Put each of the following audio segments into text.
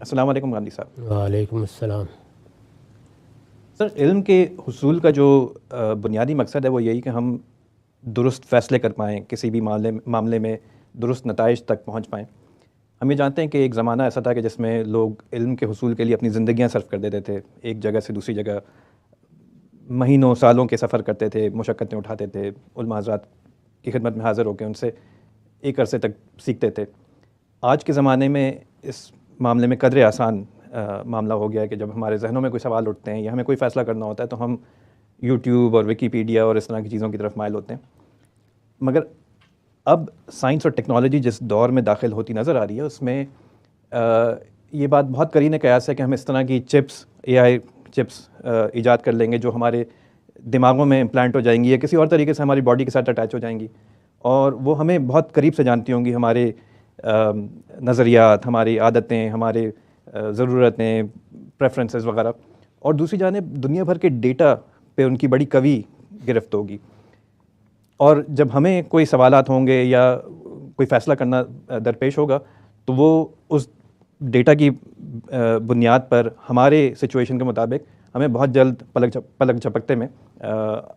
السلام علیکم گاندھی صاحب۔ وعلیکم السلام۔ سر، علم کے حصول کا جو بنیادی مقصد ہے وہ یہی کہ ہم درست فیصلے کر پائیں، کسی بھی معاملے میں درست نتائج تک پہنچ پائیں۔ ہم یہ جانتے ہیں کہ ایک زمانہ ایسا تھا کہ جس میں لوگ علم کے حصول کے لیے اپنی زندگیاں صرف کر دیتے تھے، ایک جگہ سے دوسری جگہ مہینوں سالوں کے سفر کرتے تھے، مشقتیں اٹھاتے تھے، علماء حضرات کی خدمت میں حاضر ہو کے ان سے ایک عرصے تک سیکھتے تھے۔ آج کے زمانے میں اس معاملے میں قدرے آسان معاملہ ہو گیا ہے کہ جب ہمارے ذہنوں میں کوئی سوال اٹھتے ہیں یا ہمیں کوئی فیصلہ کرنا ہوتا ہے تو ہم یوٹیوب اور ویکیپیڈیا اور اس طرح کی چیزوں کی طرف مائل ہوتے ہیں۔ مگر اب سائنس اور ٹیکنالوجی جس دور میں داخل ہوتی نظر آ رہی ہے اس میں یہ بات بہت قرین قیاس ہے کہ ہم اس طرح کی چپس، اے آئی چپس ایجاد کر لیں گے جو ہمارے دماغوں میں امپلانٹ ہو جائیں گی یا کسی اور طریقے سے ہماری باڈی کے ساتھ اٹیچ ہو جائیں گی، اور وہ ہمیں بہت قریب سے جانتی ہوں گی، ہمارے نظریات، ہماری عادتیں، ہمارے ضرورتیں، پریفرنسز وغیرہ، اور دوسری جانب دنیا بھر کے ڈیٹا پہ ان کی بڑی قوی گرفت ہوگی۔ اور جب ہمیں کوئی سوالات ہوں گے یا کوئی فیصلہ کرنا درپیش ہوگا تو وہ اس ڈیٹا کی بنیاد پر ہمارے سچویشن کے مطابق ہمیں بہت جلد پلک جھپکتے میں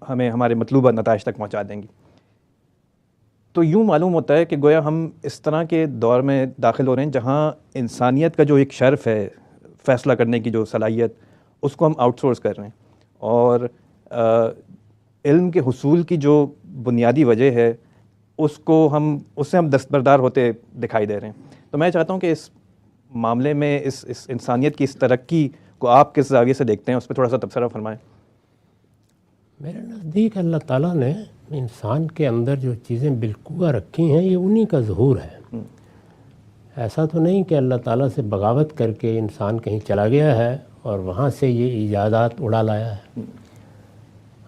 ہمیں ہمارے مطلوبہ نتائج تک پہنچا دیں گی۔ تو یوں معلوم ہوتا ہے کہ گویا ہم اس طرح کے دور میں داخل ہو رہے ہیں جہاں انسانیت کا جو ایک شرف ہے، فیصلہ کرنے کی جو صلاحیت، اس کو ہم آؤٹ سورس کر رہے ہیں، اور علم کے حصول کی جو بنیادی وجہ ہے اس سے ہم دستبردار ہوتے دکھائی دے رہے ہیں۔ تو میں چاہتا ہوں کہ اس معاملے میں اس انسانیت کی اس ترقی کو آپ کس زاویے سے دیکھتے ہیں، اس پہ تھوڑا سا تبصرہ فرمائیں۔ میرے نزدیک اللہ تعالیٰ نے انسان کے اندر جو چیزیں بالقوہ رکھی ہیں یہ انہی کا ظہور ہے۔ ایسا تو نہیں کہ اللہ تعالیٰ سے بغاوت کر کے انسان کہیں چلا گیا ہے اور وہاں سے یہ ایجادات اڑا لایا ہے۔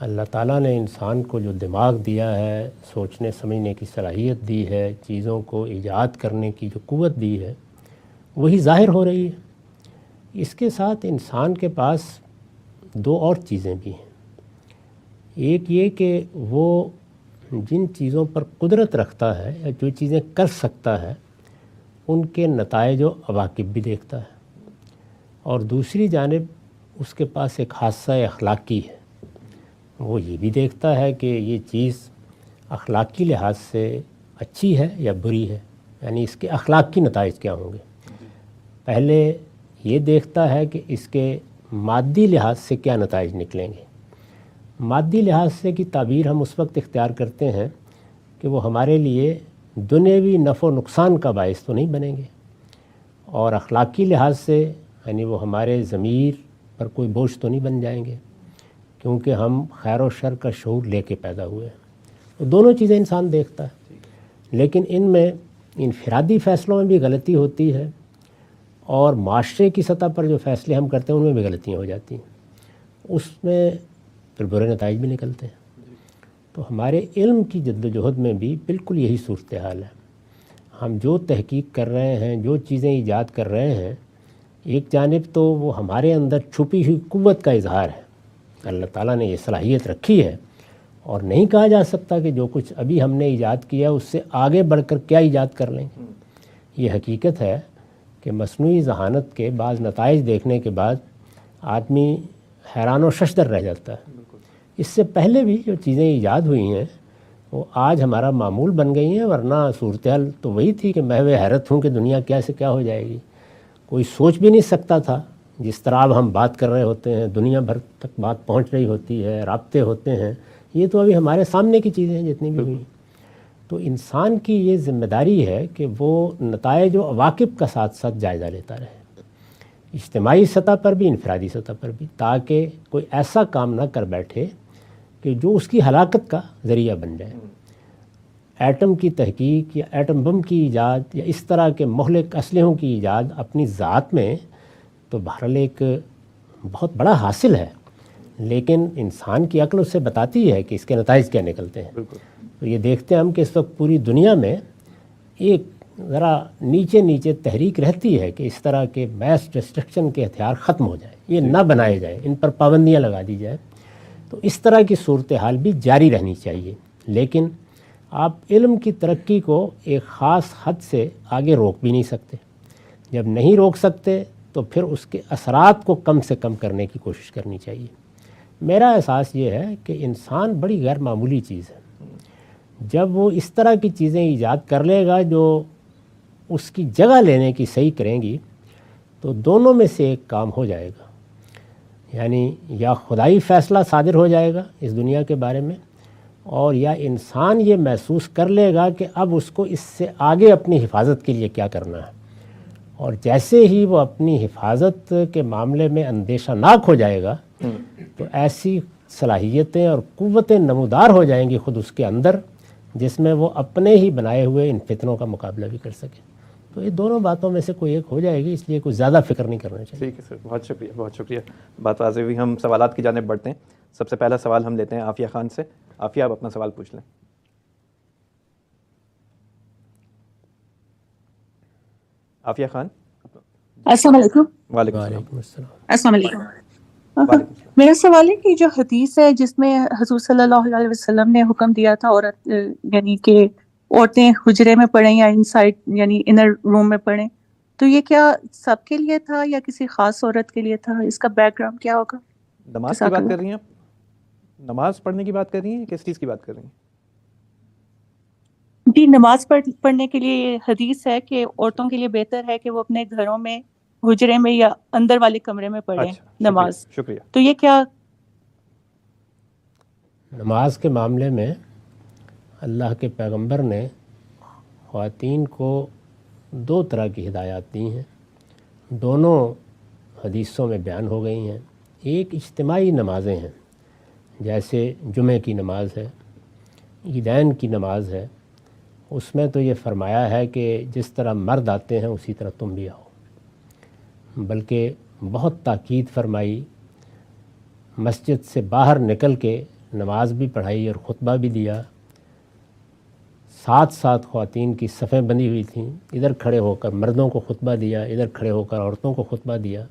اللہ تعالیٰ نے انسان کو جو دماغ دیا ہے، سوچنے سمجھنے کی صلاحیت دی ہے، چیزوں کو ایجاد کرنے کی جو قوت دی ہے، وہی ظاہر ہو رہی ہے۔ اس کے ساتھ انسان کے پاس دو اور چیزیں بھی ہیں۔ ایک یہ کہ وہ جن چیزوں پر قدرت رکھتا ہے یا جو چیزیں کر سکتا ہے ان کے نتائج و عواقب بھی دیکھتا ہے، اور دوسری جانب اس کے پاس ایک حادثہ اخلاقی ہے، وہ یہ بھی دیکھتا ہے کہ یہ چیز اخلاقی لحاظ سے اچھی ہے یا بری ہے، یعنی اس کے اخلاق کی نتائج کیا ہوں گے۔ پہلے یہ دیکھتا ہے کہ اس کے مادی لحاظ سے کیا نتائج نکلیں گے۔ مادی لحاظ سے کی تعبیر ہم اس وقت اختیار کرتے ہیں کہ وہ ہمارے لیے دنیاوی نفع و نقصان کا باعث تو نہیں بنیں گے، اور اخلاقی لحاظ سے یعنی وہ ہمارے ضمیر پر کوئی بوجھ تو نہیں بن جائیں گے، کیونکہ ہم خیر و شر کا شعور لے کے پیدا ہوئے ہیں۔ تو دونوں چیزیں انسان دیکھتا ہے، لیکن ان میں انفرادی فیصلوں میں بھی غلطی ہوتی ہے، اور معاشرے کی سطح پر جو فیصلے ہم کرتے ہیں ان میں بھی غلطیاں ہو جاتی ہیں، اس میں پھر برے نتائج بھی نکلتے ہیں۔ تو ہمارے علم کی جد و جہد میں بھی بالکل یہی صورتحال ہے۔ ہم جو تحقیق کر رہے ہیں، جو چیزیں ایجاد کر رہے ہیں، ایک جانب تو وہ ہمارے اندر چھپی ہوئی قوت کا اظہار ہے، اللہ تعالیٰ نے یہ صلاحیت رکھی ہے، اور نہیں کہا جا سکتا کہ جو کچھ ابھی ہم نے ایجاد کیا اس سے آگے بڑھ کر کیا ایجاد کر لیں گے۔ یہ حقیقت ہے کہ مصنوعی ذہانت کے بعض نتائج دیکھنے کے بعد آدمی حیران و ششدر رہ جاتا ہے۔ اس سے پہلے بھی جو چیزیں ایجاد ہوئی ہیں وہ آج ہمارا معمول بن گئی ہیں، ورنہ صورتحال تو وہی تھی کہ میں حیرت ہوں کہ دنیا کیا سے کیا ہو جائے گی۔ کوئی سوچ بھی نہیں سکتا تھا، جس طرح اب ہم بات کر رہے ہوتے ہیں، دنیا بھر تک بات پہنچ رہی ہوتی ہے، رابطے ہوتے ہیں، یہ تو ابھی ہمارے سامنے کی چیزیں ہیں جتنی بھی ہوئی۔ تو انسان کی یہ ذمہ داری ہے کہ وہ نتائج و عواقب کا ساتھ ساتھ جائزہ لیتا رہے، اجتماعی سطح پر بھی، انفرادی سطح پر بھی، تاکہ کوئی ایسا کام نہ کر بیٹھے کہ جو اس کی ہلاکت کا ذریعہ بن جائے۔ ایٹم کی تحقیق یا ایٹم بم کی ایجاد یا اس طرح کے مہلک اسلحوں کی ایجاد اپنی ذات میں تو بہرحال ایک بہت بڑا حاصل ہے، لیکن انسان کی عقل اس سے بتاتی ہے کہ اس کے نتائج کیا نکلتے ہیں۔ تو یہ دیکھتے ہیں ہم کہ اس وقت پوری دنیا میں ایک ذرا نیچے نیچے تحریک رہتی ہے کہ اس طرح کے میس ڈسٹرکشن کے ہتھیار ختم ہو جائیں، یہ نہ بنائے جائیں، ان پر پابندیاں لگا دی جائیں۔ تو اس طرح کی صورتحال بھی جاری رہنی چاہیے، لیکن آپ علم کی ترقی کو ایک خاص حد سے آگے روک بھی نہیں سکتے۔ جب نہیں روک سکتے تو پھر اس کے اثرات کو کم سے کم کرنے کی کوشش کرنی چاہیے۔ میرا احساس یہ ہے کہ انسان بڑی غیر معمولی چیز ہے، جب وہ اس طرح کی چیزیں ایجاد کر لے گا جو اس کی جگہ لینے کی صحیح کریں گی، تو دونوں میں سے ایک کام ہو جائے گا، یعنی یا خدائی فیصلہ صادر ہو جائے گا اس دنیا کے بارے میں، اور یا انسان یہ محسوس کر لے گا کہ اب اس کو اس سے آگے اپنی حفاظت کے لیے کیا کرنا ہے، اور جیسے ہی وہ اپنی حفاظت کے معاملے میں اندیشہ ناک ہو جائے گا تو ایسی صلاحیتیں اور قوتیں نمودار ہو جائیں گی خود اس کے اندر، جس میں وہ اپنے ہی بنائے ہوئے ان فتنوں کا مقابلہ بھی کر سکے۔ تو یہ دونوں باتوں میں سے کوئی ایک ہو جائے گی، اس لیے کوئی زیادہ فکر نہیں کرنا چاہیے۔ ٹھیک ہے سر، بہت شکریہ، بہت شکریہ، بات واضح ہوئی۔ ہم سوالات کی جانب بڑھتے ہیں۔ سب سے پہلا سوال ہم لیتے ہیں عافیہ خان سے۔ عافیہ، آپ اپنا سوال پوچھ لیں۔ عافیہ خان۔ السلام علیکم۔ وعلیکم السلام۔ وعلیکم السلام۔ السلام علیکم۔ وعلیکم السلام۔ میرا سوال ہے کہ جو حدیث ہے جس میں حضور صلی اللہ علیہ وسلم نے حکم دیا تھا عورت یعنی کہ عورتیں حجرے میں پڑھیں یا انسائڈ یعنی انر روم میں پڑھیں، تو یہ کیا سب کے لیے تھا یا کسی خاص عورت کے لیے تھا؟ اس کا بیک گراؤنڈ کیا ہوگا؟ نماز کی بات کر رہی ہیں آپ؟ نماز پڑھنے کی بات کر رہی ہیں، کس چیز کی بات کر رہی ہیں؟ جی، نماز پڑھنے کے لیے یہ حدیث ہے کہ عورتوں کے لیے بہتر ہے کہ وہ اپنے گھروں میں حجرے میں یا اندر والے کمرے میں پڑھیں نماز، شکریہ۔ تو یہ کیا؟ نماز کے معاملے میں اللہ کے پیغمبر نے خواتین کو دو طرح کی ہدایات دی ہیں، دونوں حدیثوں میں بیان ہو گئی ہیں۔ ایک اجتماعی نمازیں ہیں، جیسے جمعہ کی نماز ہے، عیدین کی نماز ہے، اس میں تو یہ فرمایا ہے کہ جس طرح مرد آتے ہیں اسی طرح تم بھی آؤ، بلکہ بہت تاکید فرمائی، مسجد سے باہر نکل کے نماز بھی پڑھائی اور خطبہ بھی دیا، ساتھ ساتھ خواتین کی صفیں بندی ہوئی تھیں، ادھر کھڑے ہو کر مردوں کو خطبہ دیا، ادھر کھڑے ہو کر عورتوں کو خطبہ دیا۔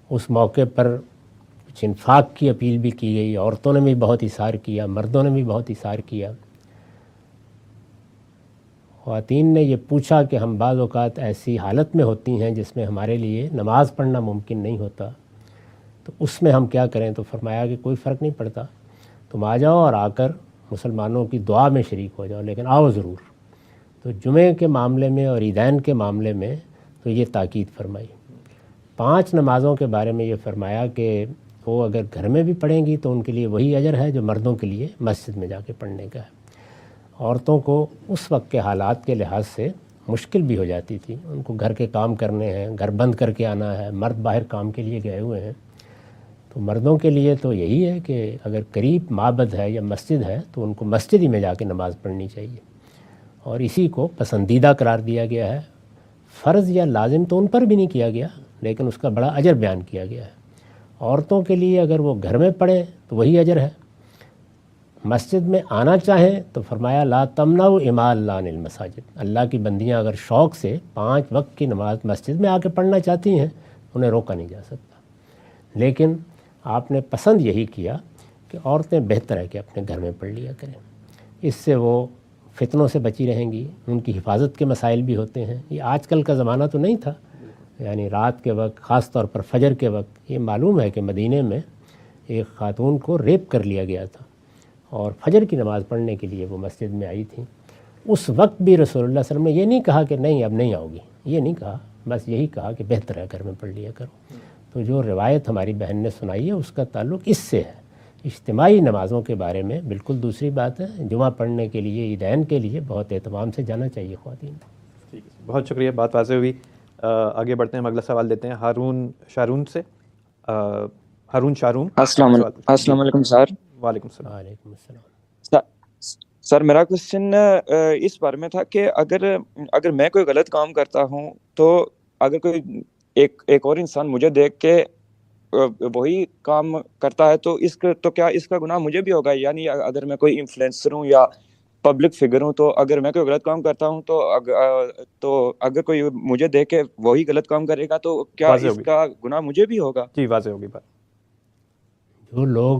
اس موقع پر کچھ انفاق کی اپیل بھی کی گئی، عورتوں نے بھی بہت اثار کیا، مردوں نے بھی بہت اثار کیا۔ خواتین نے یہ پوچھا کہ ہم بعض اوقات ایسی حالت میں ہوتی ہیں جس میں ہمارے لیے نماز پڑھنا ممکن نہیں ہوتا، تو اس میں ہم کیا کریں؟ تو فرمایا کہ کوئی فرق نہیں پڑتا، تم آ جاؤ اور آ کر مسلمانوں کی دعا میں شریک ہو جاؤ، لیکن آؤ ضرور۔ تو جمعے کے معاملے میں اور عیدین کے معاملے میں تو یہ تاکید فرمائی۔ 5 نمازوں کے بارے میں یہ فرمایا کہ وہ اگر گھر میں بھی پڑھیں گی تو ان کے لیے وہی اجر ہے جو مردوں کے لیے مسجد میں جا کے پڑھنے کا ہے۔ عورتوں کو اس وقت کے حالات کے لحاظ سے مشکل بھی ہو جاتی تھی، ان کو گھر کے کام کرنے ہیں، گھر بند کر کے آنا ہے، مرد باہر کام کے لیے گئے ہوئے ہیں، تو مردوں کے لیے تو یہی ہے کہ اگر قریب معبد ہے یا مسجد ہے تو ان کو مسجد ہی میں جا کے نماز پڑھنی چاہیے، اور اسی کو پسندیدہ قرار دیا گیا ہے۔ فرض یا لازم تو ان پر بھی نہیں کیا گیا، لیکن اس کا بڑا اجر بیان کیا گیا ہے۔ عورتوں کے لیے اگر وہ گھر میں پڑھیں تو وہی اجر ہے، مسجد میں آنا چاہیں تو فرمایا لا تمنعوا اماء اللہ عن المساجد، اللہ کی بندیاں اگر شوق سے 5 وقت کی نماز مسجد میں آ کے پڑھنا چاہتی ہیں انہیں روکا نہیں جا سکتا، لیکن آپ نے پسند یہی کیا کہ عورتیں بہتر ہے کہ اپنے گھر میں پڑھ لیا کریں، اس سے وہ فتنوں سے بچی رہیں گی، ان کی حفاظت کے مسائل بھی ہوتے ہیں۔ یہ آج کل کا زمانہ تو نہیں تھا، یعنی رات کے وقت خاص طور پر فجر کے وقت، یہ معلوم ہے کہ مدینے میں ایک خاتون کو ریپ کر لیا گیا تھا اور فجر کی نماز پڑھنے کے لیے وہ مسجد میں آئی تھیں۔ اس وقت بھی رسول اللہ صلی اللہ علیہ وسلم نے یہ نہیں کہا کہ نہیں اب نہیں آؤ گی، یہ نہیں کہا، بس یہی کہا کہ بہتر ہے گھر میں پڑھ لیا کرو۔ تو جو روایت ہماری بہن نے سنائی ہے اس کا تعلق اس سے ہے۔ اجتماعی نمازوں کے بارے میں بالکل دوسری بات ہے، جمعہ پڑھنے کے لیے عیدین کے لیے بہت اہتمام سے جانا چاہیے خواتین کو۔ ٹھیک ہے، بہت شکریہ، بات واضح ہوئی۔ آگے بڑھتے ہیں، ہم اگلا سوال دیتے ہیں ہارون شارون سے۔ ہارون شارون، السلام علیکم سر۔ وعلیکم السلام۔ وعلیکم السلام۔ سر میرا کوشچن اس بارے میں تھا کہ اگر میں کوئی غلط کام کرتا ہوں تو اگر کوئی ایک اور انسان مجھے دیکھ کے وہی کام کرتا ہے تو کیا اس کا گناہ مجھے بھی ہوگا؟ یعنی اگر میں کوئی انفلوئنسر ہوں یا پبلک فگر ہوں تو اگر میں کوئی غلط کام کرتا ہوں تو اگر کوئی مجھے دیکھ کے وہی غلط کام کرے گا تو کیا اس کا گناہ مجھے بھی ہوگا؟ جی، واضح ہوگی بات۔ جو لوگ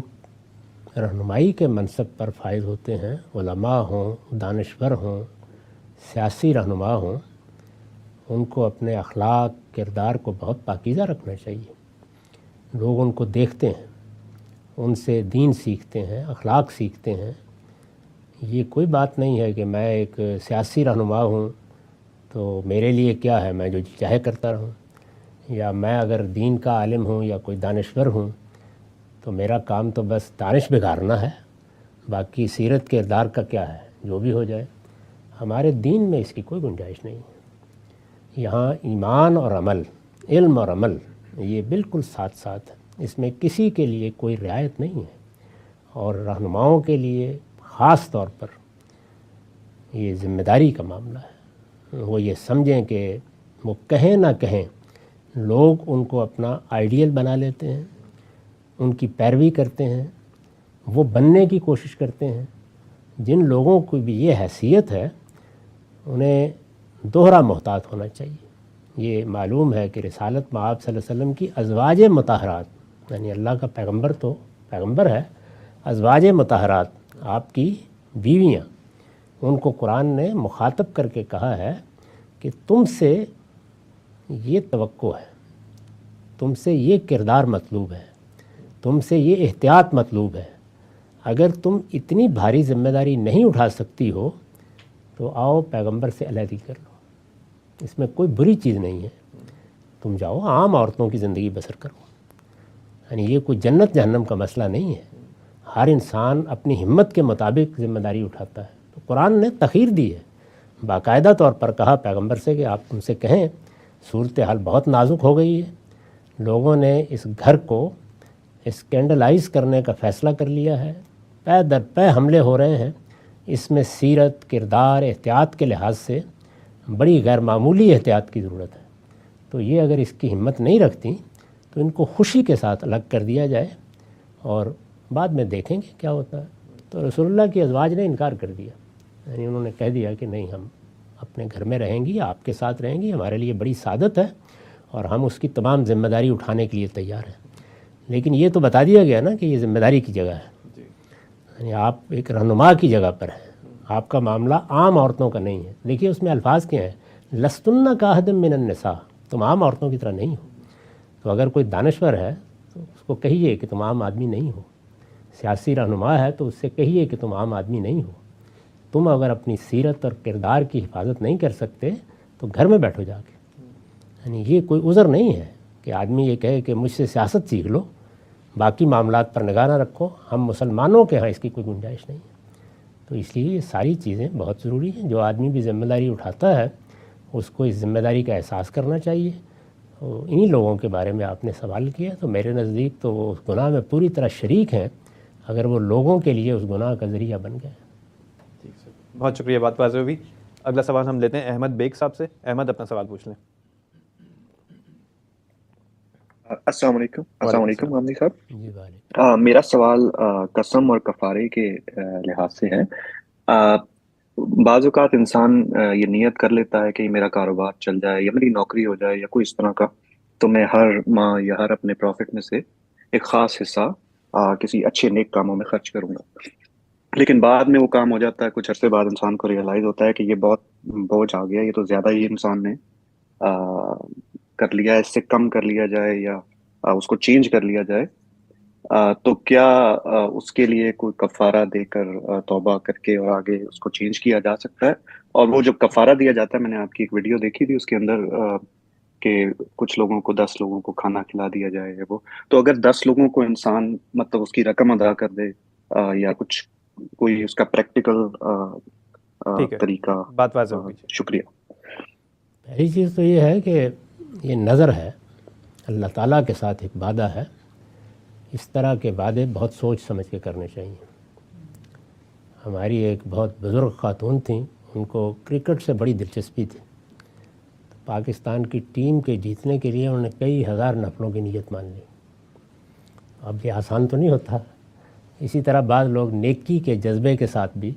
رہنمائی کے منصب پر فائز ہوتے ہیں، علماء ہوں، دانشور ہوں، سیاسی رہنما ہوں، ان کو اپنے اخلاق کردار کو بہت پاکیزہ رکھنا چاہیے. لوگ ان کو دیکھتے ہیں, ان سے دین سیکھتے ہیں, اخلاق سیکھتے ہیں. یہ کوئی بات نہیں ہے کہ میں ایک سیاسی رہنما ہوں تو میرے لیے کیا ہے, میں جو چاہے کرتا رہوں, یا میں اگر دین کا عالم ہوں یا کوئی دانشور ہوں تو میرا کام تو بس دانش بگارنا ہے, باقی سیرت کردار کا کیا ہے, جو بھی ہو جائے. ہمارے دین میں اس کی کوئی گنجائش نہیں ہے. یہاں ایمان اور عمل, علم اور عمل یہ بالکل ساتھ ساتھ ہے, اس میں کسی کے لیے کوئی رعایت نہیں ہے. اور رہنماؤں کے لیے خاص طور پر یہ ذمہ داری کا معاملہ ہے. وہ یہ سمجھیں کہ وہ کہیں نہ کہیں لوگ ان کو اپنا آئیڈیل بنا لیتے ہیں, ان کی پیروی کرتے ہیں, وہ بننے کی کوشش کرتے ہیں. جن لوگوں کو بھی یہ حیثیت ہے انہیں دوہرا محتاط ہونا چاہیے. یہ معلوم ہے کہ رسالت مآب صلی اللہ علیہ وسلم کی ازواج مطہرات, یعنی اللہ کا پیغمبر تو پیغمبر ہے, ازواج مطہرات آپ کی بیویاں, ان کو قرآن نے مخاطب کر کے کہا ہے کہ تم سے یہ توقع ہے, تم سے یہ کردار مطلوب ہے, تم سے یہ احتیاط مطلوب ہے. اگر تم اتنی بھاری ذمہ داری نہیں اٹھا سکتی ہو تو آؤ پیغمبر سے علیحدگی کر لو. اس میں کوئی بری چیز نہیں ہے, تم جاؤ عام عورتوں کی زندگی بسر کرو. یعنی یہ کوئی جنت جہنم کا مسئلہ نہیں ہے. ہر انسان اپنی ہمت کے مطابق ذمہ داری اٹھاتا ہے. تو قرآن نے تخیر دی ہے, باقاعدہ طور پر کہا پیغمبر سے کہ آپ ان سے کہیں صورتحال بہت نازک ہو گئی ہے, لوگوں نے اس گھر کو اسکینڈلائز کرنے کا فیصلہ کر لیا ہے, پے در پے حملے ہو رہے ہیں. اس میں سیرت, کردار, احتیاط کے لحاظ سے بڑی غیر معمولی احتیاط کی ضرورت ہے. تو یہ اگر اس کی ہمت نہیں رکھتی تو ان کو خوشی کے ساتھ الگ کر دیا جائے اور بعد میں دیکھیں گے کیا ہوتا ہے. تو رسول اللہ کی ازواج نے انکار کر دیا, یعنی انہوں نے کہہ دیا کہ نہیں, ہم اپنے گھر میں رہیں گی, آپ کے ساتھ رہیں گی, ہمارے لیے بڑی سعادت ہے اور ہم اس کی تمام ذمہ داری اٹھانے کے لیے تیار ہیں. لیکن یہ تو بتا دیا گیا نا کہ یہ ذمہ داری کی جگہ ہے, یعنی آپ ایک رہنما کی جگہ پر ہیں, آپ کا معاملہ عام عورتوں کا نہیں ہے. دیکھیے اس میں الفاظ کیا ہیں, لستن کاہدم من النساء, تم عام عورتوں کی طرح نہیں ہو. تو اگر کوئی دانشور ہے تو اس کو کہیے کہ تم عام آدمی نہیں ہو. سیاسی رہنما ہے تو اس سے کہیے کہ تم عام آدمی نہیں ہو. تم اگر اپنی سیرت اور کردار کی حفاظت نہیں کر سکتے تو گھر میں بیٹھو جا کے. یعنی یہ کوئی عذر نہیں ہے کہ آدمی یہ کہے کہ مجھ سے سیاست سیکھ لو, باقی معاملات پر نگاہ نہ رکھو. ہم مسلمانوں کے ہاں اس کی کوئی گنجائش نہیں ہے. تو اس لیے یہ ساری چیزیں بہت ضروری ہیں. جو آدمی بھی ذمہ داری اٹھاتا ہے اس کو اس ذمہ داری کا احساس کرنا چاہیے. انہی لوگوں کے بارے میں آپ نے سوال کیا, تو میرے نزدیک تو وہ اس گناہ میں پوری طرح شریک ہیں اگر وہ لوگوں کے لیے اس گناہ کا ذریعہ بن گئے. بہت شکریہ, بات واضح ہوئی. اگلا سوال ہم لیتے ہیں احمد بیگ صاحب سے. احمد اپنا سوال پوچھ لیں. السلام علیکم. السلام علیکم عامر صاحب. جی وعلیکم. میرا سوال قسم اور کفارے کے لحاظ سے ہے. بعض اوقات انسان یہ نیت کر لیتا ہے کہ میرا کاروبار چل جائے یا میری نوکری ہو جائے یا کوئی اس طرح کا, تو میں ہر ماہ یا ہر اپنے پروفٹ میں سے ایک خاص حصہ کسی اچھے نیک کاموں میں خرچ کروں گا. لیکن بعد میں وہ کام ہو جاتا ہے, کچھ عرصے بعد انسان کو ریئلائز ہوتا ہے کہ یہ بہت بوجھ آ گیا, یہ تو زیادہ ہی انسان نے کر لیا, اس سے کم کر لیا جائے یا اس کو چینج کر لیا جائے. تو کیا اس کے لیے کوئی کفارہ دے کر توبہ کر کے اور آگے اس کو چینج کیا جا سکتا ہے؟ اور وہ جو کفارہ دیا جاتا ہے, میں نے آپ کی ایک ویڈیو دیکھی تھی, اس کے اندر کہ کچھ لوگوں کو 10 لوگوں کو کھانا کھلا دیا جائے وہ, تو اگر 10 لوگوں کو انسان مطلب اس کی رقم ادا کر دے یا کچھ کوئی اس کا پریکٹیکل طریقہ. بات واضح ہو گئی. شکریہ. پہلی چیز تو یہ ہے کہ یہ نظر ہے, اللہ تعالیٰ کے ساتھ ایک وعدہ ہے. اس طرح کے وعدے بہت سوچ سمجھ کے کرنے چاہیے. ہماری ایک بہت بزرگ خاتون تھیں, ان کو کرکٹ سے بڑی دلچسپی تھی. پاکستان کی ٹیم کے جیتنے کے لیے انہوں نے کئی ہزار نفلوں کی نیت مان لی. اب یہ آسان تو نہیں ہوتا. اسی طرح بعض لوگ نیکی کے جذبے کے ساتھ بھی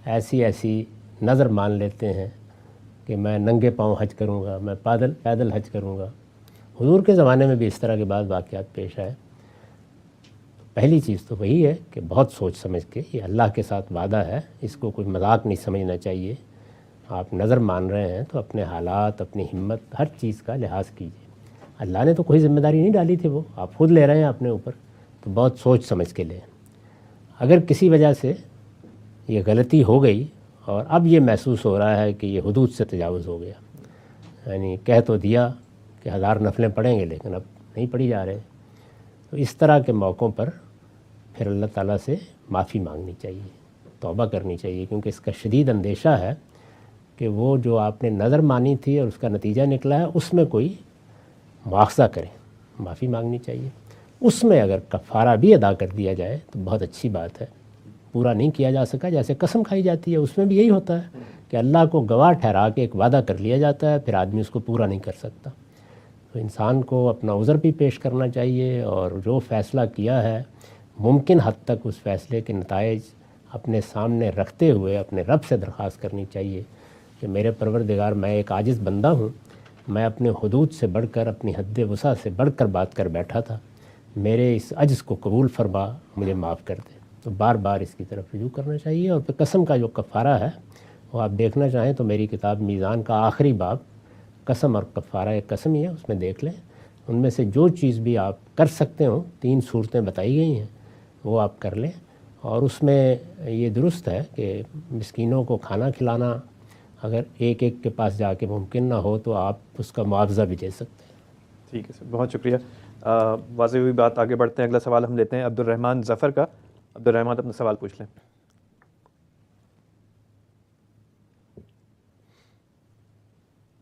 ایسی نظر مان لیتے ہیں کہ میں ننگے پاؤں حج کروں گا, میں پیدل حج کروں گا. حضور کے زمانے میں بھی اس طرح کے بعض واقعات پیش آئے. پہلی چیز تو وہی ہے کہ بہت سوچ سمجھ کے, یہ اللہ کے ساتھ وعدہ ہے, اس کو کوئی مذاق نہیں سمجھنا چاہیے. آپ نظر مان رہے ہیں تو اپنے حالات، اپنی ہمت، ہر چیز کا لحاظ کیجیے. اللہ نے تو کوئی ذمہ داری نہیں ڈالی تھی، وہ آپ خود لے رہے ہیں اپنے اوپر، تو بہت سوچ سمجھ کے لیں. اگر کسی وجہ سے یہ غلطی ہو گئی اور اب یہ محسوس ہو رہا ہے کہ یہ حدود سے تجاوز ہو گیا، یعنی کہہ تو دیا کہ 1000 نفلیں پڑھیں گے لیکن اب نہیں پڑھی جا رہے، تو اس طرح کے موقعوں پر پھر اللہ تعالیٰ سے معافی مانگنی چاہیے، توبہ کرنی چاہیے، کیونکہ اس کا شدید اندیشہ ہے کہ وہ جو آپ نے نظر مانی تھی اور اس کا نتیجہ نکلا ہے اس میں کوئی مواخذہ کریں. معافی مانگنی چاہیے. اس میں اگر کفارہ بھی ادا کر دیا جائے تو بہت اچھی بات ہے. پورا نہیں کیا جا سکا، جیسے قسم کھائی جاتی ہے، اس میں بھی یہی ہوتا ہے کہ اللہ کو گواہ ٹھہرا کے ایک وعدہ کر لیا جاتا ہے، پھر آدمی اس کو پورا نہیں کر سکتا. تو انسان کو اپنا عذر بھی پیش کرنا چاہیے، اور جو فیصلہ کیا ہے ممکن حد تک اس فیصلے کے نتائج اپنے سامنے رکھتے ہوئے اپنے رب سے درخواست کرنی چاہیے کہ میرے پروردگار، میں ایک عاجز بندہ ہوں، میں اپنے حدود سے بڑھ کر، اپنی حد وسع سے بڑھ کر بات کر بیٹھا تھا، میرے اس عجز کو قبول فرما، مجھے معاف کر دے. تو بار بار اس کی طرف رجوع کرنا چاہیے. اور پھر قسم کا جو کفارہ ہے وہ آپ دیکھنا چاہیں تو میری کتاب میزان کا آخری باب قسم اور کفارہ ایک قسم ہی ہے، اس میں دیکھ لیں. ان میں سے جو چیز بھی آپ کر سکتے ہوں، 3 صورتیں بتائی گئی ہیں، وہ آپ کر لیں. اور اس میں یہ درست ہے کہ مسکینوں کو کھانا کھلانا اگر ایک ایک کے پاس جا کے ممکن نہ ہو تو آپ اس کا معاوضہ بھی دے سکتے ہیں. ٹھیک ہے سر، بہت شکریہ. واضح ہوئی بات. آگے بڑھتے ہیں. اگلا سوال ہم لیتے ہیں عبد الرحمن ظفر کا. عبد الرحمن اپنا سوال پوچھ لیں.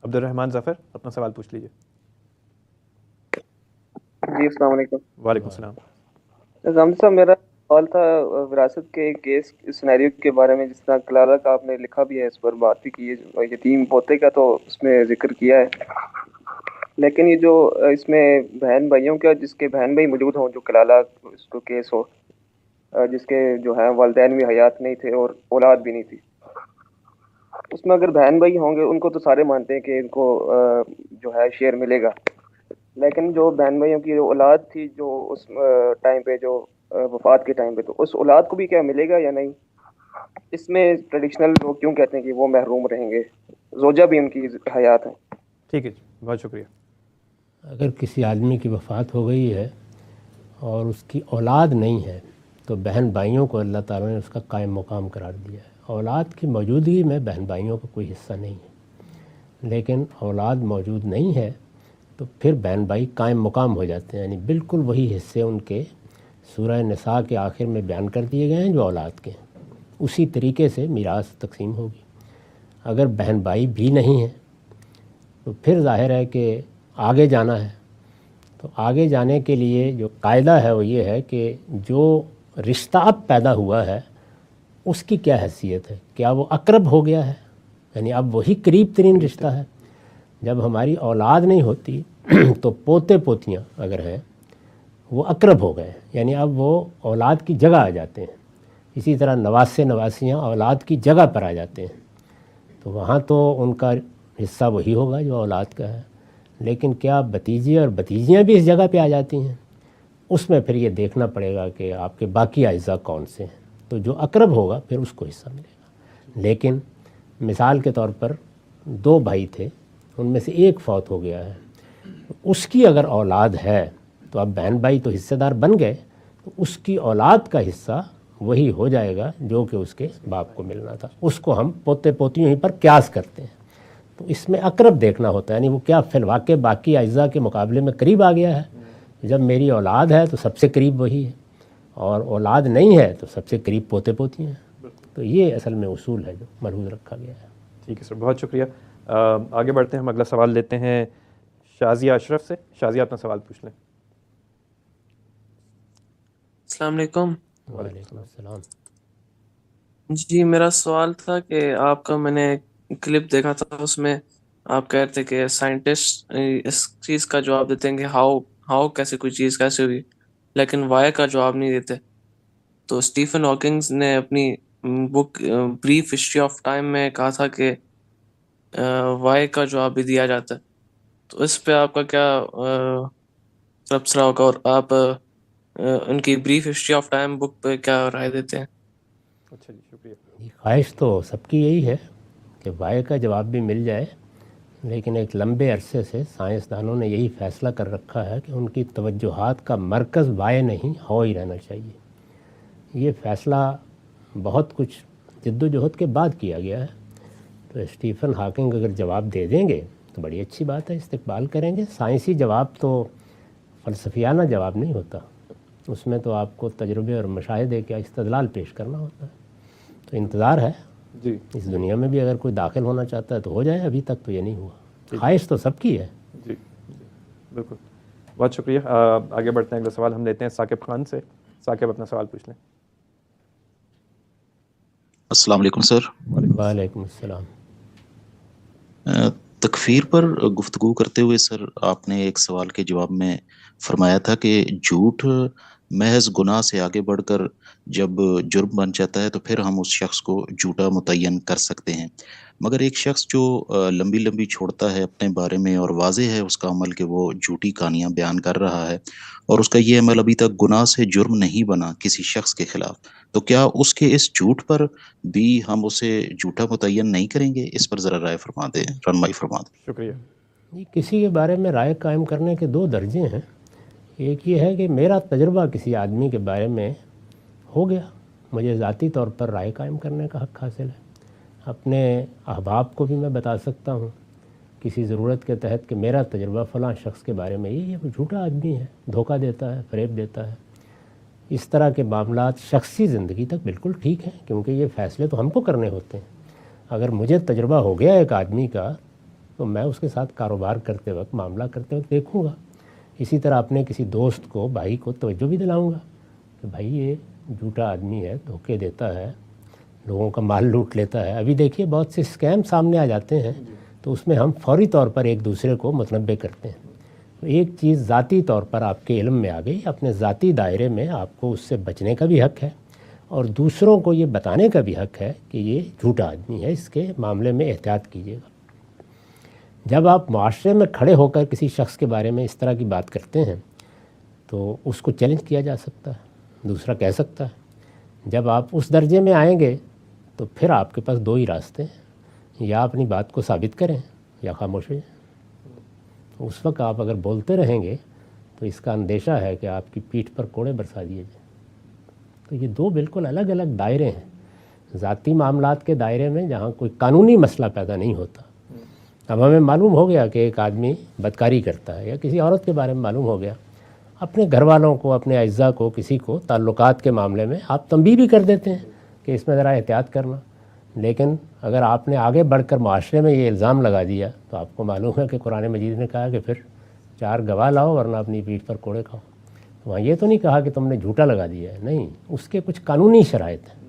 عبد الرحمن ظفر اپنا سوال پوچھ لیجیے. جی السلام علیکم. وعلیکم السلام. زامد صاحب، میرا سوال تھا وراثت کے کیس سینیریو کے بارے میں. جس طرح کلارا کا آپ نے لکھا بھی ہے، اس پر بات بھی کی ہے، یتیم پوتے کا تو اس میں ذکر کیا ہے، لیکن یہ جو اس میں بہن بھائیوں کا، جس کے بہن بھائی موجود ہوں، جو کلارا اس کو کیس ہو، جس کے جو ہے والدین بھی حیات نہیں تھے اور اولاد بھی نہیں تھی، اس میں اگر بہن بھائی ہوں گے، ان کو تو سارے مانتے ہیں کہ ان کو جو ہے شیئر ملے گا، لیکن جو بہن بھائیوں کی جو اولاد تھی، جو اس ٹائم پہ، جو وفات کے ٹائم پہ، تو اس اولاد کو بھی کیا ملے گا یا نہیں؟ اس میں ٹریڈیشنل لوگ کیوں کہتے ہیں کہ وہ محروم رہیں گے، زوجہ بھی ان کی حیات ہیں؟ ٹھیک ہے جی، بہت شکریہ. اگر کسی آدمی کی وفات ہو گئی ہے اور اس کی اولاد نہیں ہے تو بہن بھائیوں کو اللہ تعالیٰ نے اس کا قائم مقام قرار دیا ہے. اولاد کی موجودگی میں بہن بھائیوں کا کوئی حصہ نہیں ہے، لیکن اولاد موجود نہیں ہے تو پھر بہن بھائی قائم مقام ہو جاتے ہیں. یعنی بالکل وہی حصے ان کے سورہ نساء کے آخر میں بیان کر دیے گئے ہیں جو اولاد کے ہیں، اسی طریقے سے میراث تقسیم ہوگی. اگر بہن بھائی بھی نہیں ہیں تو پھر ظاہر ہے کہ آگے جانا ہے. تو آگے جانے کے لیے جو قاعدہ ہے وہ یہ ہے کہ جو رشتہ اب پیدا ہوا ہے اس کی کیا حیثیت ہے، کیا وہ اقرب ہو گیا ہے، یعنی اب وہی قریب ترین رشتہ ہے. جب ہماری اولاد نہیں ہوتی تو پوتے پوتیاں اگر ہیں وہ اقرب ہو گئے، یعنی اب وہ اولاد کی جگہ آ جاتے ہیں. اسی طرح نواسے نواسیاں اولاد کی جگہ پر آ جاتے ہیں، تو وہاں تو ان کا حصہ وہی ہوگا جو اولاد کا ہے. لیکن کیا بھتیجے اور بھتیجیاں بھی اس جگہ پہ آ جاتی ہیں؟ اس میں پھر یہ دیکھنا پڑے گا کہ آپ کے باقی اعضاء کون سے ہیں، تو جو اقرب ہوگا پھر اس کو حصہ ملے گا. لیکن مثال کے طور پر 2 بھائی تھے، ان میں سے ایک فوت ہو گیا ہے، اس کی اگر اولاد ہے تو اب بہن بھائی تو حصے دار بن گئے، تو اس کی اولاد کا حصہ وہی ہو جائے گا جو کہ اس کے باپ کو ملنا تھا. اس کو ہم پوتے پوتیوں ہی پر قیاس کرتے ہیں. تو اس میں اقرب دیکھنا ہوتا ہے، یعنی وہ کیا فی الواقع باقی اجزاء کے مقابلے میں قریب آ گیا ہے. جب میری اولاد ہے تو سب سے قریب وہی ہے، اور اولاد نہیں ہے تو سب سے قریب پوتے پوتی ہیں. تو یہ اصل میں اصول ہے جو ملحوظ رکھا گیا ہے. ٹھیک ہے سر، بہت شکریہ. آگے بڑھتے ہیں. ہم اگلا سوال لیتے ہیں شازیہ اشرف سے. شازیہ اپنا سوال پوچھ لیں. السلام علیکم. وعلیکم السلام. جی میرا سوال تھا کہ آپ کا میں نے کلپ دیکھا تھا، اس میں آپ کہہ رہے تھے کہ سائنٹسٹ اس چیز کا جواب دیتے ہیں کہ ہاؤ کیسے کوئی چیز کیسے ہوئی، لیکن وائی کا جواب نہیں دیتے. تو اسٹیفن ہاکنگز نے اپنی بک بریف ہسٹری آف ٹائم میں کہا تھا کہ وائی کا جواب بھی دیا جاتا ہے. تو اس پہ آپ کا کیا تبصرہ ہوگا، اور آپ ان کی بریف ہسٹری آف ٹائم بک پہ کیا رائے دیتے ہیں؟ اچھا جی، شکریہ. خواہش تو سب کی یہی ہے کہ وائے کا جواب بھی مل جائے، لیکن ایک لمبے عرصے سے سائنسدانوں نے یہی فیصلہ کر رکھا ہے کہ ان کی توجہات کا مرکز وائے نہیں ہوا ہی رہنا چاہیے. یہ فیصلہ بہت کچھ جد و جہد کے بعد کیا گیا ہے. تو اسٹیفن ہاکنگ اگر جواب دے دیں گے تو بڑی اچھی بات ہے، استقبال کریں گے. سائنسی جواب تو فلسفیانہ جواب نہیں ہوتا، اس میں تو آپ کو تجربے اور مشاہدے کا استدلال پیش کرنا ہوتا ہے. تو انتظار ہے جی اس دنیا میں بھی اگر کوئی داخل ہونا چاہتا ہے تو ہو جائے. ابھی تک تو یہ نہیں ہوا. خواہش تو سب کی ہے. جی بالکل، بہت شکریہ. آگے بڑھتے ہیں، اگلا سوال ہم لیتے ہیں ثاقب خان سے. ثاقب اپنا سوال پوچھ لیں. السلام علیکم سر. وعلیکم السلام. تکفیر پر گفتگو کرتے ہوئے سر آپ نے ایک سوال کے جواب میں فرمایا تھا کہ جھوٹ محض گناہ سے آگے بڑھ کر جب جرم بن جاتا ہے تو پھر ہم اس شخص کو جھوٹا متعین کر سکتے ہیں، مگر ایک شخص جو لمبی لمبی چھوڑتا ہے اپنے بارے میں اور واضح ہے اس کا عمل کہ وہ جھوٹی کہانیاں بیان کر رہا ہے اور اس کا یہ عمل ابھی تک گناہ سے جرم نہیں بنا کسی شخص کے خلاف، تو کیا اس کے اس جھوٹ پر بھی ہم اسے جھوٹا متعین نہیں کریں گے؟ اس پر ذرا رائے فرما دیں، رہنمائی فرما دیں. شکریہ. کسی کے بارے میں رائے قائم کرنے کے دو درجے ہیں. ایک یہ ہے کہ میرا تجربہ کسی آدمی کے بارے میں ہو گیا، مجھے ذاتی طور پر رائے قائم کرنے کا حق حاصل ہے. اپنے احباب کو بھی میں بتا سکتا ہوں کسی ضرورت کے تحت کہ میرا تجربہ فلاں شخص کے بارے میں یہ وہ جھوٹا آدمی ہے، دھوکہ دیتا ہے، فریب دیتا ہے. اس طرح کے معاملات شخصی زندگی تک بالکل ٹھیک ہیں، کیونکہ یہ فیصلے تو ہم کو کرنے ہوتے ہیں. اگر مجھے تجربہ ہو گیا ایک آدمی کا تو میں اس کے ساتھ کاروبار کرتے وقت، معاملہ کرتے وقت دیکھوں گا. اسی طرح اپنے کسی دوست کو، بھائی کو توجہ بھی دلاؤں گا کہ بھائی یہ جھوٹا آدمی ہے، دھوکے دیتا ہے، لوگوں کا مال لوٹ لیتا ہے. ابھی دیکھیے بہت سے اسکیم سامنے آ جاتے ہیں تو اس میں ہم فوری طور پر ایک دوسرے کو متنبع کرتے ہیں. تو ایک چیز ذاتی طور پر آپ کے علم میں آ گئی، اپنے ذاتی دائرے میں آپ کو اس سے بچنے کا بھی حق ہے اور دوسروں کو یہ بتانے کا بھی حق ہے کہ یہ جھوٹا آدمی ہے، اس کے معاملے میں احتیاط کیجیے گا. جب آپ معاشرے میں کھڑے ہو کر کسی شخص کے بارے میں اس طرح کی بات کرتے ہیں تو اس کو چیلنج کیا جا سکتا ہے، دوسرا کہہ سکتا ہے. جب آپ اس درجے میں آئیں گے تو پھر آپ کے پاس دو ہی راستے ہیں، یا اپنی بات کو ثابت کریں یا خاموش ہو جائیں. اس وقت آپ اگر بولتے رہیں گے تو اس کا اندیشہ ہے کہ آپ کی پیٹھ پر کوڑے برسا دیے جائیں. تو یہ دو بالکل الگ الگ دائرے ہیں. ذاتی معاملات کے دائرے میں جہاں کوئی قانونی مسئلہ پیدا نہیں ہوتا. اب ہمیں معلوم ہو گیا کہ ایک آدمی بدکاری کرتا ہے یا کسی عورت کے بارے میں معلوم ہو گیا، اپنے گھر والوں کو، اپنے اعزاء کو، کسی کو تعلقات کے معاملے میں آپ تنبیہ بھی کر دیتے ہیں کہ اس میں ذرا احتیاط کرنا. لیکن اگر آپ نے آگے بڑھ کر معاشرے میں یہ الزام لگا دیا تو آپ کو معلوم ہے کہ قرآن مجید نے کہا کہ پھر 4 گواہ لاؤ ورنہ اپنی پیٹھ پر کوڑے کھاؤ. وہاں یہ تو نہیں کہا کہ تم نے جھوٹا لگا دیا ہے، نہیں، اس کے کچھ قانونی شرائط ہیں.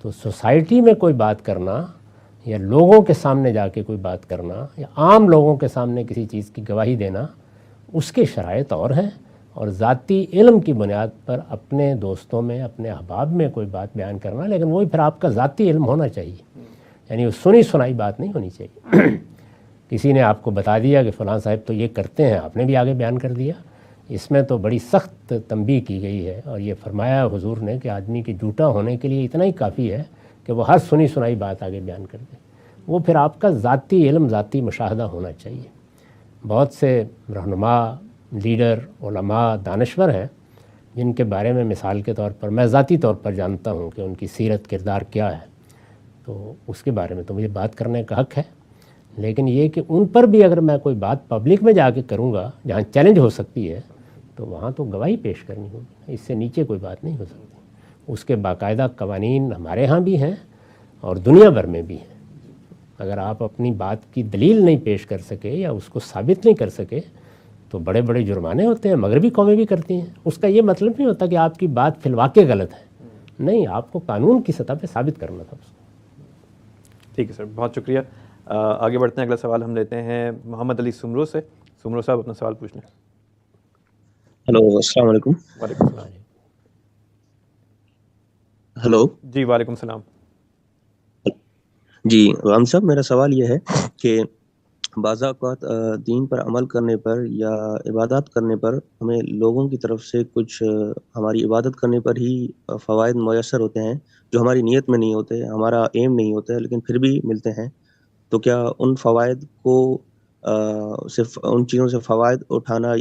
تو سوسائٹی میں کوئی بات کرنا یا لوگوں کے سامنے جا کے کوئی بات کرنا یا عام لوگوں کے سامنے کسی چیز کی گواہی دینا، اس کے شرائط اور ہیں. اور ذاتی علم کی بنیاد پر اپنے دوستوں میں، اپنے احباب میں کوئی بات بیان کرنا، لیکن وہی پھر آپ کا ذاتی علم ہونا چاہیے، یعنی وہ سنی سنائی بات نہیں ہونی چاہیے. کسی نے آپ کو بتا دیا کہ فلاں صاحب تو یہ کرتے ہیں، آپ نے بھی آگے بیان کر دیا. اس میں تو بڑی سخت تنبیہ کی گئی ہے اور یہ فرمایا حضور نے کہ آدمی کے جھوٹا ہونے کے لیے اتنا ہی کافی ہے کہ وہ ہر سنی سنائی بات آگے بیان کر دے. وہ پھر آپ کا ذاتی علم، ذاتی مشاہدہ ہونا چاہیے. بہت سے رہنما، لیڈر، علماء، دانشور ہیں جن کے بارے میں مثال کے طور پر میں ذاتی طور پر جانتا ہوں کہ ان کی سیرت، کردار کیا ہے، تو اس کے بارے میں تو مجھے بات کرنے کا حق ہے. لیکن یہ کہ ان پر بھی اگر میں کوئی بات پبلک میں جا کے کروں گا جہاں چیلنج ہو سکتی ہے تو وہاں تو گواہی پیش کرنی ہوگی، اس سے نیچے کوئی بات نہیں ہو سکتی. اس کے باقاعدہ قوانین ہمارے ہاں بھی ہیں اور دنیا بھر میں بھی ہیں. اگر آپ اپنی بات کی دلیل نہیں پیش کر سکے یا اس کو ثابت نہیں کر سکے تو بڑے بڑے جرمانے ہوتے ہیں. مغربی قومیں بھی کرتی ہیں. اس کا یہ مطلب نہیں ہوتا کہ آپ کی بات فی الواقع غلط ہے، نہیں، آپ کو قانون کی سطح پہ ثابت کرنا تھا اس کو. ٹھیک ہے سر، بہت شکریہ. آگے بڑھتے ہیں، اگلا سوال ہم لیتے ہیں محمد علی سمرو سے. سمرو صاحب اپنا سوال پوچھ لیں. ہلو، السلام علیکم. وعلیکم السلام. ہلو جی وعلیکم السلام. جی غام صاحب، میرا سوال یہ ہے کہ بعض اوقات دین پر عمل کرنے پر یا عبادات کرنے پر ہمیں لوگوں کی طرف سے کچھ ہماری عبادت کرنے پر ہی فوائد میسر ہوتے ہیں جو ہماری نیت میں نہیں ہوتے، ہمارا ایم نہیں ہوتا ہے، لیکن پھر بھی ملتے ہیں. تو کیا ان فوائد کو صرف ان چیزوں سے فوائد اٹھانا،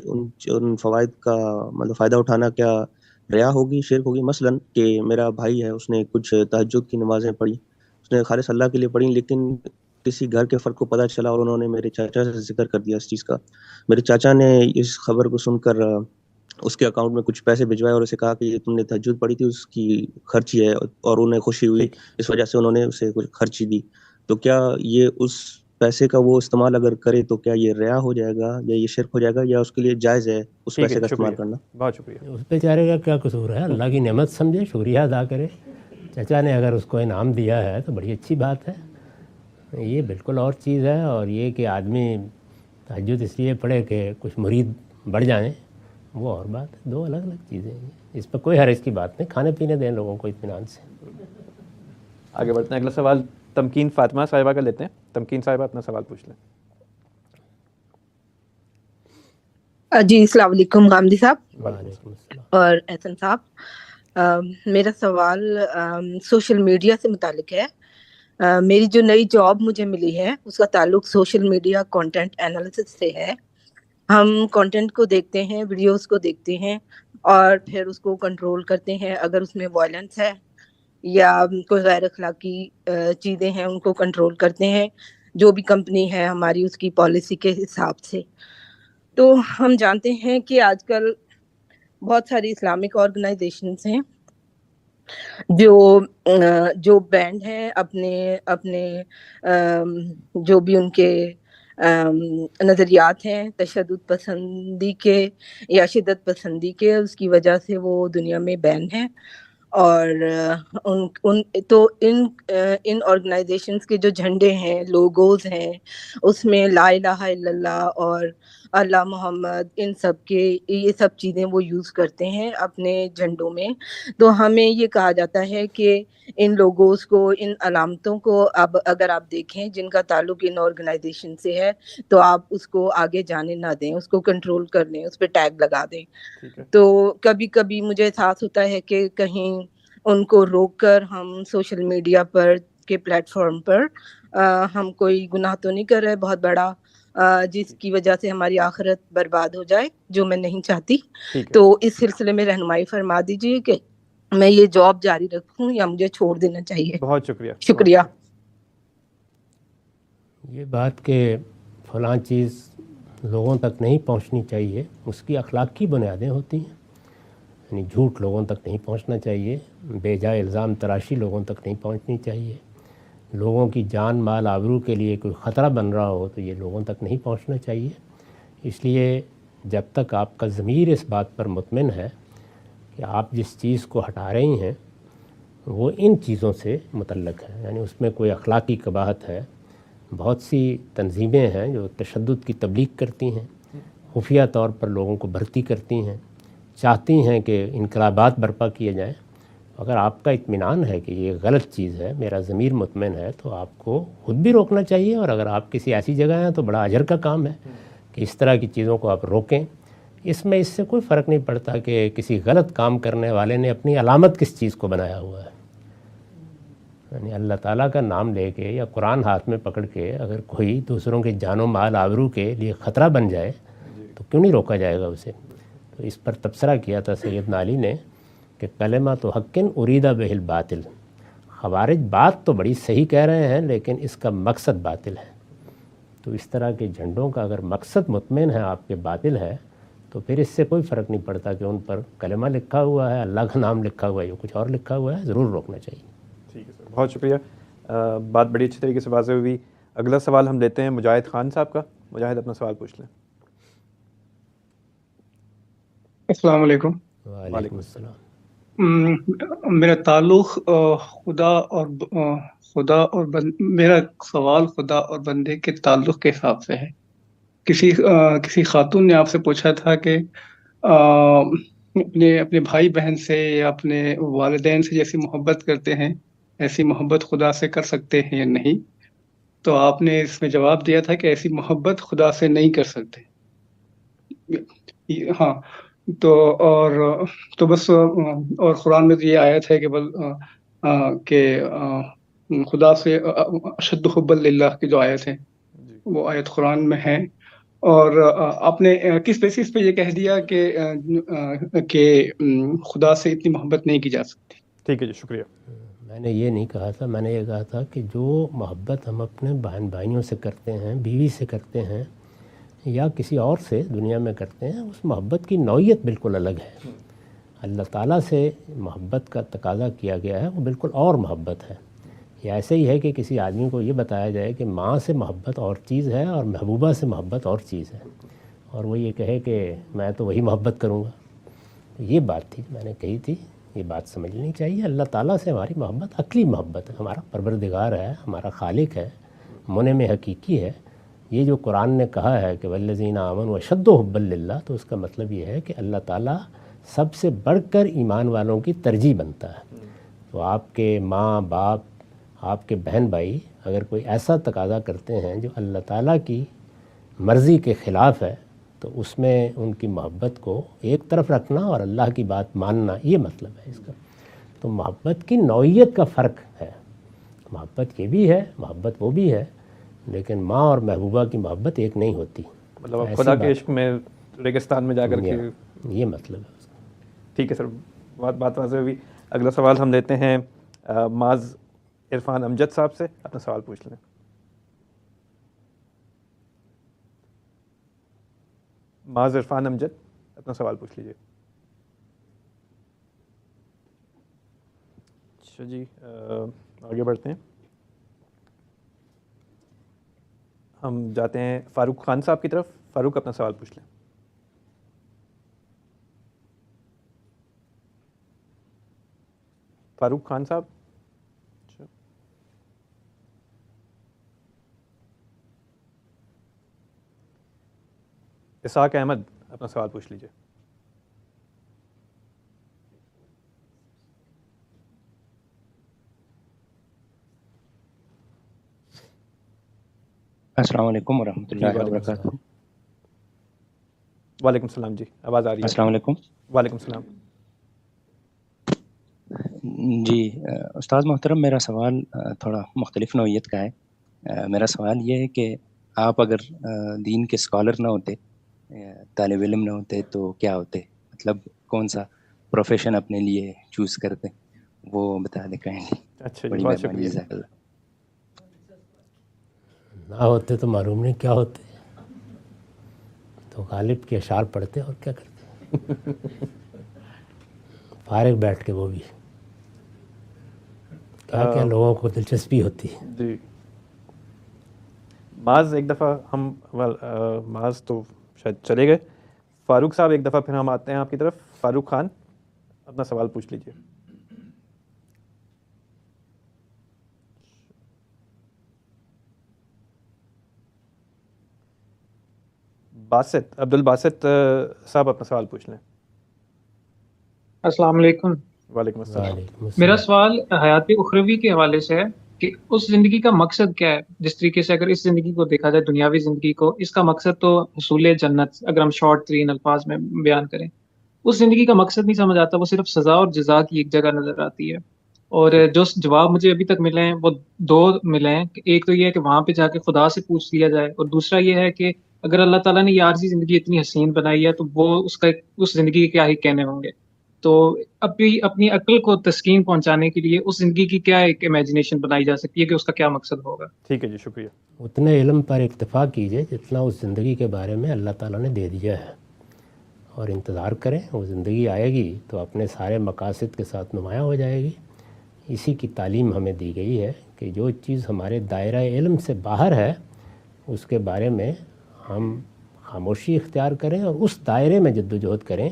ان فوائد کا مطلب فائدہ اٹھانا کیا ریا ہوگی، شرک ہوگی؟ مثلاً کہ میرا بھائی ہے، اس نے کچھ تہجد کی نمازیں پڑھی، اس نے خالص اللہ کے لیے پڑھی، لیکن کسی گھر کے فرد کو پتہ چلا اور انہوں نے میرے چاچا سے ذکر کر دیا اس چیز کا. میرے چاچا نے اس خبر کو سن کر اس کے اکاؤنٹ میں کچھ پیسے بھجوائے اور اسے کہا کہ یہ تم نے تہجد پڑھی تھی، اس کی خرچی ہے، اور انہیں خوشی ہوئی، اس وجہ سے انہوں نے اسے کچھ خرچی دی. تو کیا یہ اس پیسے کا وہ استعمال اگر کرے تو کیا یہ ریا ہو جائے گا یا یہ شرک ہو جائے گا، یا اس کے لیے جائز ہے اس پیسے کا استعمال کرنا؟ بہت شکریہ. اس بیچارے کا کیا قصور ہے؟ اللہ کی نعمت سمجھے، شکریہ ادا کرے. چچا نے اگر اس کو انعام دیا ہے تو بڑی اچھی بات ہے. یہ بالکل اور چیز ہے. اور یہ کہ آدمی تہجد اس لیے پڑھے کہ کچھ مرید بڑھ جائیں، وہ اور بات ہے. دو الگ الگ چیزیں ہیں. اس پہ کوئی حرج کی بات نہیں. کھانے پینے دیں لوگوں کو اطمینان سے. آگے بڑھتے ہیں. اگلا سوال تمکین فاطمہ صاحبہ کا لیتے ہیں. تمکین صاحبہ اپنا سوال پوچھ لیں. جی السلام علیکم غامدی صاحب وعلیکم السلام. اور احسن صاحب. میرا سوال سوشل میڈیا سے متعلق ہے. میری جو نئی جاب مجھے ملی ہے اس کا تعلق سوشل میڈیا کنٹینٹ انالیسس سے ہے. ہم کنٹینٹ کو دیکھتے ہیں، ویڈیوز کو دیکھتے ہیں اور پھر اس کو کنٹرول کرتے ہیں. اگر اس میں وائلنس ہے یا کوئی غیر اخلاقی چیزیں ہیں ان کو کنٹرول کرتے ہیں، جو بھی کمپنی ہے ہماری اس کی پالیسی کے حساب سے. تو ہم جانتے ہیں کہ آج کل بہت ساری اسلامک آرگنائزیشنز ہیں جو بینڈ ہیں اپنے جو بھی ان کے نظریات ہیں تشدد پسندی کے یا شدت پسندی کے، اس کی وجہ سے وہ دنیا میں بین ہیں. اور ان آرگنائزیشنز کے جو جھنڈے ہیں، لوگوز ہیں، اس میں لا الہ الا اللہ اور اللہ محمد، ان سب کے یہ سب چیزیں وہ یوز کرتے ہیں اپنے جھنڈوں میں. تو ہمیں یہ کہا جاتا ہے کہ ان لوگوز کو، ان علامتوں کو اب اگر آپ دیکھیں جن کا تعلق ان آرگنائزیشن سے ہے تو آپ اس کو آگے جانے نہ دیں، اس کو کنٹرول کر لیں، اس پہ ٹیگ لگا دیں. تو کبھی کبھی مجھے احساس ہوتا ہے کہ کہیں ان کو روک کر ہم سوشل میڈیا پر کے پلیٹ فارم پر ہم کوئی گناہ تو نہیں کر رہے بہت بڑا، جس کی وجہ سے ہماری آخرت برباد ہو جائے، جو میں نہیں چاہتی. تو اس سلسلے میں رہنمائی فرما دیجیے کہ میں یہ جاب جاری رکھوں یا مجھے چھوڑ دینا چاہیے. بہت شکریہ. شکریہ. یہ بات کہ فلاں چیز لوگوں تک نہیں پہنچنی چاہیے، اس کی اخلاقی بنیادیں ہوتی ہیں. یعنی جھوٹ لوگوں تک نہیں پہنچنا چاہیے، بے جائے الزام تراشی لوگوں تک نہیں پہنچنی چاہیے، لوگوں کی جان مال آبرو کے لیے کوئی خطرہ بن رہا ہو تو یہ لوگوں تک نہیں پہنچنا چاہیے. اس لیے جب تک آپ کا ضمیر اس بات پر مطمئن ہے کہ آپ جس چیز کو ہٹا رہی ہیں وہ ان چیزوں سے متعلق ہے، یعنی اس میں کوئی اخلاقی قباحت ہے. بہت سی تنظیمیں ہیں جو تشدد کی تبلیغ کرتی ہیں، خفیہ طور پر لوگوں کو بھرتی کرتی ہیں، چاہتی ہیں کہ انقلابات برپا کیے جائیں. اگر آپ کا اطمینان ہے کہ یہ غلط چیز ہے، میرا ضمیر مطمئن ہے، تو آپ کو خود بھی روکنا چاہیے. اور اگر آپ کسی ایسی جگہ ہیں تو بڑا اجر کا کام ہے کہ اس طرح کی چیزوں کو آپ روکیں. اس میں اس سے کوئی فرق نہیں پڑتا کہ کسی غلط کام کرنے والے نے اپنی علامت کس چیز کو بنایا ہوا ہے. یعنی اللہ تعالیٰ کا نام لے کے یا قرآن ہاتھ میں پکڑ کے اگر کوئی دوسروں کے جان و مال آبرو کے لیے خطرہ بن جائے تو کیوں نہیں روکا جائے گا اسے. تو اس پر تبصرہ کیا تھا سیدنا علی نے کہ کلمہ تو حقن اریدہ بہ الباطل. خوارج بات تو بڑی صحیح کہہ رہے ہیں لیکن اس کا مقصد باطل ہے. تو اس طرح کے جھنڈوں کا اگر مقصد مطمئن ہے آپ کے باطل ہے تو پھر اس سے کوئی فرق نہیں پڑتا کہ ان پر کلمہ لکھا ہوا ہے، اللہ کا نام لکھا ہوا ہے یا کچھ اور لکھا ہوا ہے، ضرور روکنا چاہیے. ٹھیک ہے سر، بہت شکریہ. بات بڑی اچھی طریقے سے واضح ہوئی. اگلا سوال ہم لیتے ہیں مجاہد خان صاحب کا. مجاہد اپنا سوال پوچھ لیں. السلام علیکم. وعلیکم السلام. میرا تعلق میرا سوال خدا اور بندے کے تعلق کے حساب سے ہے. کسی خاتون نے آپ سے پوچھا تھا کہ اپنے بھائی بہن سے یا اپنے والدین سے جیسی محبت کرتے ہیں ایسی محبت خدا سے کر سکتے ہیں یا نہیں. تو آپ نے اس میں جواب دیا تھا کہ ایسی محبت خدا سے نہیں کر سکتے. ہاں تو بس اور قرآن میں تو یہ آیت ہے کہ خدا سے اشد حب للہ کی جو آیت ہے وہ آیت قرآن میں ہے، اور آپ نے کس بیسس پہ یہ کہہ دیا کہ خدا سے اتنی محبت نہیں کی جا سکتی؟ ٹھیک ہے جی، شکریہ. میں نے یہ نہیں کہا تھا، میں نے یہ کہا تھا کہ جو محبت ہم اپنے بہن بھائیوں سے کرتے ہیں، بیوی سے کرتے ہیں یا کسی اور سے دنیا میں کرتے ہیں، اس محبت کی نوعیت بالکل الگ ہے. اللہ تعالیٰ سے محبت کا تقاضا کیا گیا ہے، وہ بالکل اور محبت ہے. یہ ایسے ہی ہے کہ کسی آدمی کو یہ بتایا جائے کہ ماں سے محبت اور چیز ہے اور محبوبہ سے محبت اور چیز ہے، اور وہ یہ کہے کہ میں تو وہی محبت کروں گا. یہ بات تھی میں نے کہی تھی، یہ بات سمجھنی چاہیے. اللہ تعالیٰ سے ہماری محبت عقلی محبت ہے، ہمارا پروردگار ہے، ہمارا خالق ہے، منعم حقیقی ہے. یہ جو قرآن نے کہا ہے کہ والذین آمنوا اشد حبا للہ، تو اس کا مطلب یہ ہے کہ اللہ تعالیٰ سب سے بڑھ کر ایمان والوں کی ترجیح بنتا ہے. تو آپ کے ماں باپ، آپ کے بہن بھائی اگر کوئی ایسا تقاضا کرتے ہیں جو اللہ تعالیٰ کی مرضی کے خلاف ہے، تو اس میں ان کی محبت کو ایک طرف رکھنا اور اللہ کی بات ماننا، یہ مطلب ہے اس کا. تو محبت کی نوعیت کا فرق ہے، محبت یہ بھی ہے، محبت وہ بھی ہے، لیکن ماں اور محبوبہ کی محبت ایک نہیں ہوتی. مطلب خدا کے عشق میں ریگستان میں جا کر کے، یہ مطلب ہے. ٹھیک ہے سر، بات واضح ہوئی. اگلا سوال ہم لیتے ہیں معاذ عرفان امجد صاحب سے. اپنا سوال پوچھ لیں. معاذ عرفان امجد، اپنا سوال پوچھ لیجیے. اچھا جی، آگے بڑھتے ہیں. ہم جاتے ہیں فاروق خان صاحب کی طرف. فاروق، اپنا سوال پوچھ لیں. فاروق خان صاحب. اسحاق احمد، اپنا سوال پوچھ لیجیے. السلام علیکم ورحمۃ اللہ وبرکاتہ. وعلیکم السلام جی، آواز آ رہی ہے؟ السلام علیکم. وعلیکم السلام. جی استاد محترم، میرا سوال تھوڑا مختلف نوعیت کا ہے. میرا سوال یہ ہے کہ آپ اگر دین کے اسکالر نہ ہوتے، طالب علم نہ ہوتے، تو کیا ہوتے؟ مطلب کون سا پروفیشن اپنے لیے چوز کرتے، وہ بتا دیں کہیں. اچھا جی، بڑی بہت مہربانی، شکریہ. جزاک اللہ. نہ ہوتے تو معلوم نہیں کیا ہوتے، تو غالب کے اشعار پڑھتے اور کیا کرتے. فارغ بیٹھ کے، وہ بھی کیا لوگوں کو دلچسپی ہوتی ہے. جی معاذ، ایک دفعہ ہم معاذ تو شاید چلے گئے. فاروق صاحب، ایک دفعہ پھر ہم آتے ہیں آپ کی طرف. فاروق خان، اپنا سوال پوچھ لیجیے. باسط، عبد الباسط صاحب، اپنا سوال پوچھ لیں. السلام علیکم. وعلیکم السلام. وعلیکم السلام. میرا سوال حیات اخروی کے حوالے سے ہے کہ اس زندگی کا مقصد کیا ہے. جس طریقے سے اگر اس زندگی کو دیکھا جائے، دنیاوی زندگی کو، اس کا مقصد تو حصول جنت، اگر ہم شارٹ ترین الفاظ میں بیان کریں. اس زندگی کا مقصد نہیں سمجھ آتا، وہ صرف سزا اور جزا کی ایک جگہ نظر آتی ہے. اور جو جواب مجھے ابھی تک ملے ہیں وہ دو ملے ہیں. ایک تو یہ ہے کہ وہاں پہ جا کے خدا سے پوچھ لیا جائے، اور دوسرا یہ ہے کہ اگر اللہ تعالیٰ نے یہ عارضی زندگی اتنی حسین بنائی ہے تو وہ اس زندگی کے کیا ہی کہنے ہوں گے. تو اپنی عقل کو تسکین پہنچانے کے لیے اس زندگی کی کیا ایک امیجنیشن بنائی جا سکتی ہے کہ اس کا کیا مقصد ہوگا. ٹھیک ہے جی، شکریہ. اتنے علم پر اکتفا کیجئے جتنا اس زندگی کے بارے میں اللہ تعالیٰ نے دے دیا ہے، اور انتظار کریں. وہ زندگی آئے گی تو اپنے سارے مقاصد کے ساتھ نمایاں ہو جائے گی. اسی کی تعلیم ہمیں دی گئی ہے کہ جو چیز ہمارے دائرہ علم سے باہر ہے اس کے بارے میں ہم خاموشی اختیار کریں اور اس دائرے میں جد و جہد کریں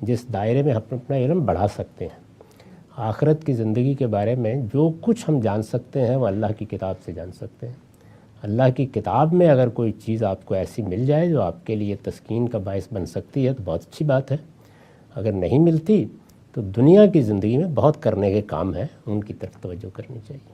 جس دائرے میں ہم اپنا علم بڑھا سکتے ہیں. آخرت کی زندگی کے بارے میں جو کچھ ہم جان سکتے ہیں وہ اللہ کی کتاب سے جان سکتے ہیں. اللہ کی کتاب میں اگر کوئی چیز آپ کو ایسی مل جائے جو آپ کے لیے تسکین کا باعث بن سکتی ہے تو بہت اچھی بات ہے. اگر نہیں ملتی تو دنیا کی زندگی میں بہت کرنے کے کام ہیں، ان کی طرف توجہ کرنی چاہیے.